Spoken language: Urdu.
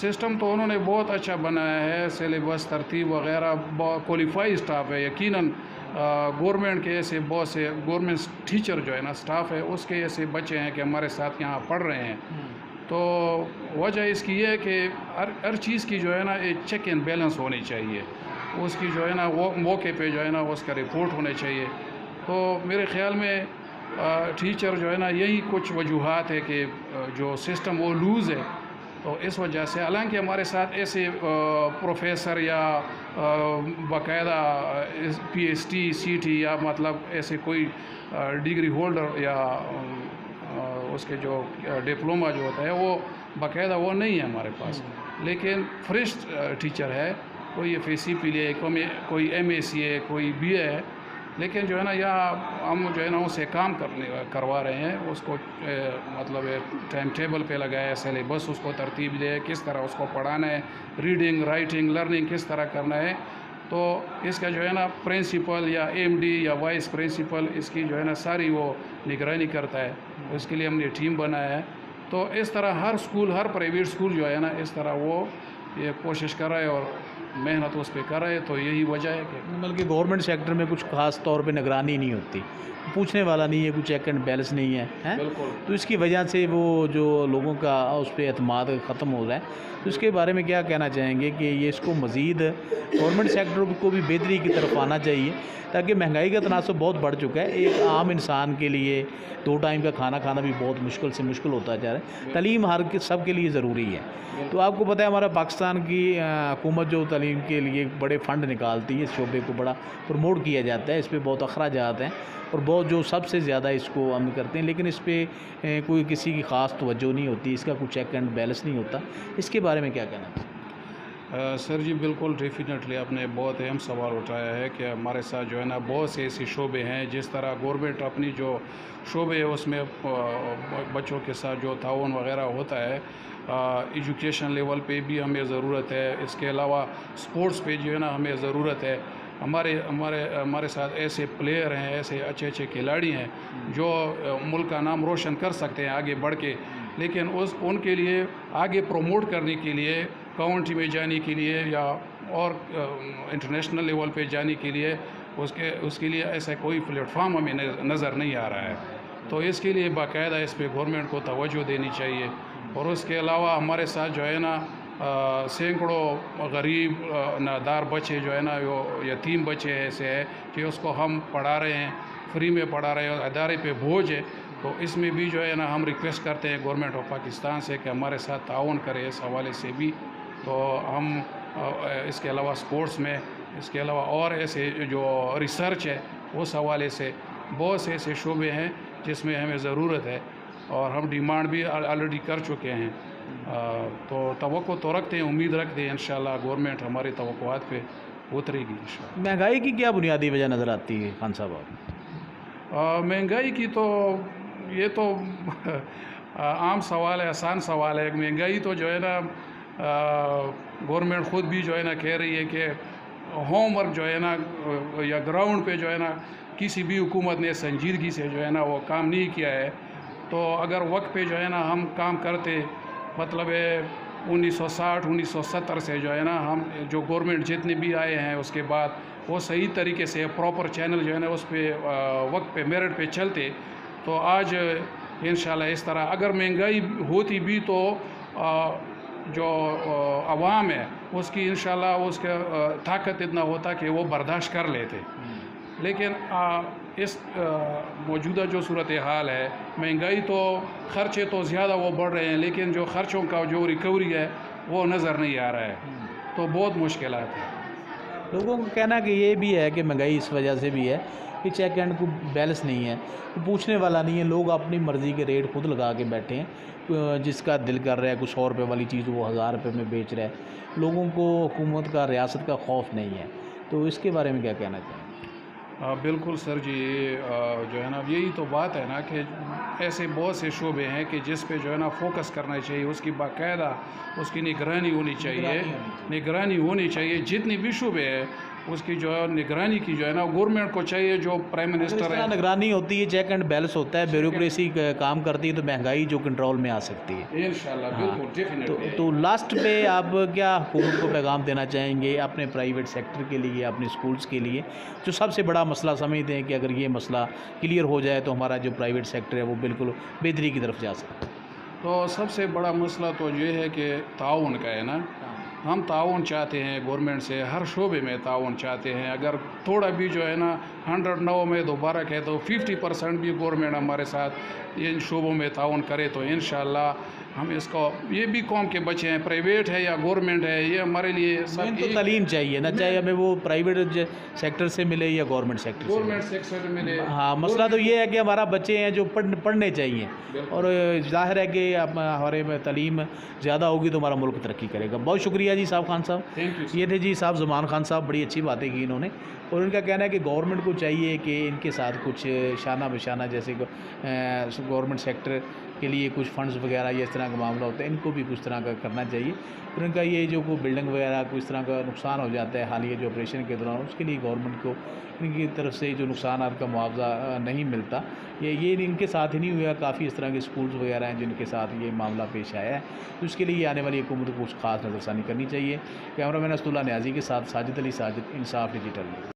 سسٹم تو انہوں نے بہت اچھا بنایا ہے، سلیبس ترتیب وغیرہ، کوالیفائی اسٹاف ہے یقیناً۔ گورنمنٹ کے ایسے بہت سے گورنمنٹ ٹیچر جو ہے نا اسٹاف ہے، اس کے ایسے بچے ہیں کہ ہمارے ساتھ یہاں پڑھ رہے ہیں۔ تو وجہ اس کی یہ ہے کہ ہر چیز کی جو ہے نا ایک چیک اینڈ بیلنس ہونی چاہیے، اس کی جو ہے نا وہ موقع پہ جو ہے نا اس کا رپورٹ ہونا چاہیے۔ تو میرے خیال میں ٹیچر جو ہے نا یہی کچھ وجوہات ہے کہ جو سسٹم وہ لوز ہے، تو اس وجہ سے حالانکہ ہمارے ساتھ ایسے پروفیسر یا باقاعدہ پی ایچ ڈی سی ٹی یا مطلب ایسے کوئی ڈگری ہولڈر یا اس کے جو ڈپلوما جو ہوتا ہے وہ باقاعدہ وہ نہیں ہے ہمارے پاس، لیکن فریش ٹیچر ہے، کوئی ایف اے سی پی لے، کوئی ایم اے سی ہے، کوئی بی اے ہے، لیکن جو ہے نا یہاں ہم جو ہے نا اسے کام کروا رہے ہیں، اس کو مطلب ٹائم ٹیبل پہ لگایا ہے، سلیبس اس کو ترتیب دے، کس طرح اس کو پڑھانا ہے، ریڈنگ رائٹنگ لرننگ کس طرح کرنا ہے۔ تو اس کا جو ہے نا پرنسپل یا ایم ڈی یا وائس پرنسپل اس کی جو ہے نا ساری وہ نگرانی کرتا ہے، اس کے لیے ہم نے ٹیم بنایا ہے۔ تو اس طرح ہر اسکول، ہر پرائیویٹ اسکول جو ہے نا اس طرح وہ یہ کوشش کر رہا ہے اور محنت اس پہ کر رہے، تو یہی وجہ ہے کہ بلکہ گورنمنٹ سیکٹر میں کچھ خاص طور پہ نگرانی نہیں ہوتی، پوچھنے والا نہیں ہے، کچھ چیک اینڈ بیلنس نہیں ہے، بالکل تو اس کی وجہ سے وہ جو لوگوں کا اس پہ اعتماد ختم ہو رہا ہے۔ تو اس کے بارے میں کیا کہنا چاہیں گے کہ یہ اس کو مزید گورنمنٹ سیکٹر کو بھی بہتری کی طرف آنا چاہیے، تاکہ مہنگائی کا تناسب بہت بڑھ چکا ہے، ایک عام انسان کے لیے 2 ٹائم کا کھانا کھانا بھی بہت مشکل سے مشکل ہوتا جا رہا ہے۔ تعلیم سب کے لیے ضروری ہے۔ تو آپ کو پتہ ہے ہمارا پاکستان کی حکومت جو تعلیم کے لیے بڑے فنڈ نکالتی ہے، اس شعبے کو بڑا پروموٹ کیا جاتا ہے، اس پہ بہت اخراجات ہیں اور بہت جو سب سے زیادہ اس کو عمل کرتے ہیں، لیکن اس پہ کوئی کسی کی خاص توجہ نہیں ہوتی، اس کا کوئی چیک اینڈ بیلنس نہیں ہوتا۔ اس کے بارے میں کیا کہنا ہے؟ سر جی بالکل ڈیفینیٹلی آپ نے بہت اہم سوال اٹھایا ہے کہ ہمارے ساتھ جو ہے نا بہت سے ایسے شعبے ہیں، جس طرح گورنمنٹ اپنی جو شعبے ہے اس میں بچوں کے ساتھ جو تعاون وغیرہ ہوتا ہے، ایجوکیشن لیول پہ بھی ہمیں ضرورت ہے، اس کے علاوہ سپورٹس پہ جو ہے نا ہمیں ضرورت ہے۔ ہمارے ساتھ ایسے پلیئر ہیں، ایسے اچھے اچھے کھلاڑی ہیں جو ملک کا نام روشن کر سکتے ہیں آگے بڑھ کے، لیکن ان کے لیے آگے پروموٹ کرنے کے لیے، کاؤنٹی میں جانے کے لیے یا اور انٹرنیشنل لیول پہ جانے کے لیے اس کے لیے ایسا کوئی پلیٹ فارم ہمیں نظر نہیں آ رہا ہے۔ تو اس کے لیے باقاعدہ اس پہ گورنمنٹ کو توجہ دینی چاہیے۔ اور اس کے علاوہ ہمارے ساتھ جو ہے نا سینکڑوں غریب نادار بچے جو ہے نا یتیم بچے ایسے ہیں کہ اس کو ہم پڑھا رہے ہیں، فری میں پڑھا رہے ہیں، اور ادارے پہ بوجھ ہے۔ تو اس میں بھی جو ہے نا ہم ریکویسٹ کرتے ہیں گورنمنٹ آف پاکستان سے کہ ہمارے ساتھ تعاون کرے اس حوالے سے بھی۔ تو ہم اس کے علاوہ سپورٹس میں، اس کے علاوہ اور ایسے جو ریسرچ ہے اس حوالے سے بہت سے ایسے شعبے ہیں جس میں ہمیں ضرورت ہے، اور ہم ڈیمانڈ بھی آلریڈی کر چکے ہیں۔ تو توقع تو رکھتے ہیں، امید رکھتے ہیں انشاءاللہ گورنمنٹ ہماری توقعات پہ اترے گی انشاءاللہ۔ مہنگائی کی کیا بنیادی وجہ نظر آتی ہے خان صاحب آپ؟ مہنگائی کی تو یہ تو عام سوال ہے، آسان سوال ہے۔ مہنگائی تو جو ہے نا گورنمنٹ خود بھی جو ہے نا کہہ رہی ہے کہ ہوم ورک جو ہے نا یا گراؤنڈ پہ جو ہے نا کسی بھی حکومت نے سنجیدگی سے جو ہے نا وہ کام نہیں کیا ہے۔ تو اگر وقت پہ جو ہے نا ہم کام کرتے، مطلب 1960 1970 سے جو ہے نا ہم جو گورنمنٹ جتنے بھی آئے ہیں اس کے بعد وہ صحیح طریقے سے پراپر چینل جو ہے نا اس پہ وقت پہ میرٹ پہ چلتے، تو آج انشاءاللہ اس طرح اگر مہنگائی ہوتی بھی تو جو عوام ہے اس کی انشاءاللہ اس کا طاقت اتنا ہوتا کہ وہ برداشت کر لیتے۔ لیکن اس موجودہ جو صورتحال ہے، مہنگائی تو خرچے تو زیادہ وہ بڑھ رہے ہیں، لیکن جو خرچوں کا جو ریکوری ہے وہ نظر نہیں آ رہا ہے، تو بہت مشکلات ہیں۔ لوگوں کا کہنا کہ یہ بھی ہے کہ مہنگائی اس وجہ سے بھی ہے کہ چیک اینڈ کو بیلنس نہیں ہے، پوچھنے والا نہیں ہے، لوگ اپنی مرضی کے ریٹ خود لگا کے بیٹھے ہیں، جس کا دل کر رہا ہے کچھ 100 روپے والی چیز وہ 1000 روپے میں بیچ رہا ہے۔ لوگوں کو حکومت کا، ریاست کا خوف نہیں ہے، تو اس کے بارے میں کیا کہنا چاہیں؟ بالکل سر جی، جو ہے نا یہی تو بات ہے نا کہ ایسے بہت سے شعبے ہیں کہ جس پہ جو ہے نا فوکس کرنا چاہیے، اس کی باقاعدہ اس کی نگرانی ہونی چاہیے، نگرانی ہونی چاہیے۔ جتنے بھی شعبے ہیں اس کی جو ہے نگرانی کی جو ہے نا گورنمنٹ کو چاہیے، جو پرائم اس منسٹر طرح ہے نگرانی ہوتی ہے، چیک اینڈ بیلنس ہوتا ہے، بیوروکریسی کام کرتی ہے تو مہنگائی جو کنٹرول میں آ سکتی ہے۔ انشاءاللہ ہاں، بالکل ڈیفینیٹلی۔ تو لاسٹ پہ آپ کیا حکومت کو پیغام دینا چاہیں گے اپنے پرائیویٹ سیکٹر کے لیے، اپنے اسکولز کے لیے، جو سب سے بڑا مسئلہ سمجھتے ہیں کہ اگر یہ مسئلہ کلیئر ہو جائے تو ہمارا جو پرائیویٹ سیکٹر ہے وہ بالکل بہتری کی طرف جا سکتا ہے؟ تو سب سے بڑا مسئلہ تو یہ ہے کہ تعاون کا ہے نا، ہم تعاون چاہتے ہیں گورنمنٹ سے، ہر شعبے میں تعاون چاہتے ہیں۔ اگر تھوڑا بھی جو ہے نا 109 میں دوبارہ کہے تو 50% بھی گورنمنٹ ہمارے ساتھ ان شعبوں میں تعاون کرے تو انشاءاللہ ہم اس کو، یہ بھی قوم کے بچے ہیں، پرائیویٹ ہے یا گورنمنٹ ہے، یہ ہمارے لیے سب مین تو ایک تعلیم چاہیے نا، چاہے ہمیں وہ پرائیویٹ سیکٹر سے ملے یا گورنمنٹ سیکٹر سے گورنمنٹ ملے۔ سیکٹر میں ہاں، مسئلہ تو یہ ہے کہ ہمارا بچے ہیں جو پڑھنے چاہیے، اور ظاہر ہے کہ ہمارے میں تعلیم زیادہ ہوگی تو ہمارا ملک ترقی کرے گا۔ بہت شکریہ جی صاحب خان صاحب۔ Thank you. یہ تھے جی صاحب زمان خان صاحب، بڑی اچھی باتیں کی انہوں نے، اور ان کا کہنا ہے کہ گورنمنٹ کو چاہیے کہ ان کے ساتھ کچھ شانہ بشانہ، جیسے گورنمنٹ سیکٹر کے لیے کچھ فنڈز وغیرہ یا اس طرح کا معاملہ ہوتا ہے، ان کو بھی کچھ طرح کا کرنا چاہیے۔ اور ان کا یہ جو کوئی بلڈنگ وغیرہ کوئی اس طرح کا نقصان ہو جاتا ہے حالیہ جو آپریشن کے دوران، اس کے لیے گورنمنٹ کو ان کی طرف سے جو نقصانات کا معاوضہ نہیں ملتا، یہ ان کے ساتھ ہی نہیں ہوا، کافی اس طرح کے اسکولز وغیرہ ہیں جن کے ساتھ یہ معاملہ پیش آیا ہے، تو اس کے لیے آنے والی حکومت کو کچھ خاص نظر ثانی کرنی چاہیے۔ کیمرہ مین اسد اللہ نیازی کے ساتھ ساجد علی ساجد، انصاف ڈیجیٹل۔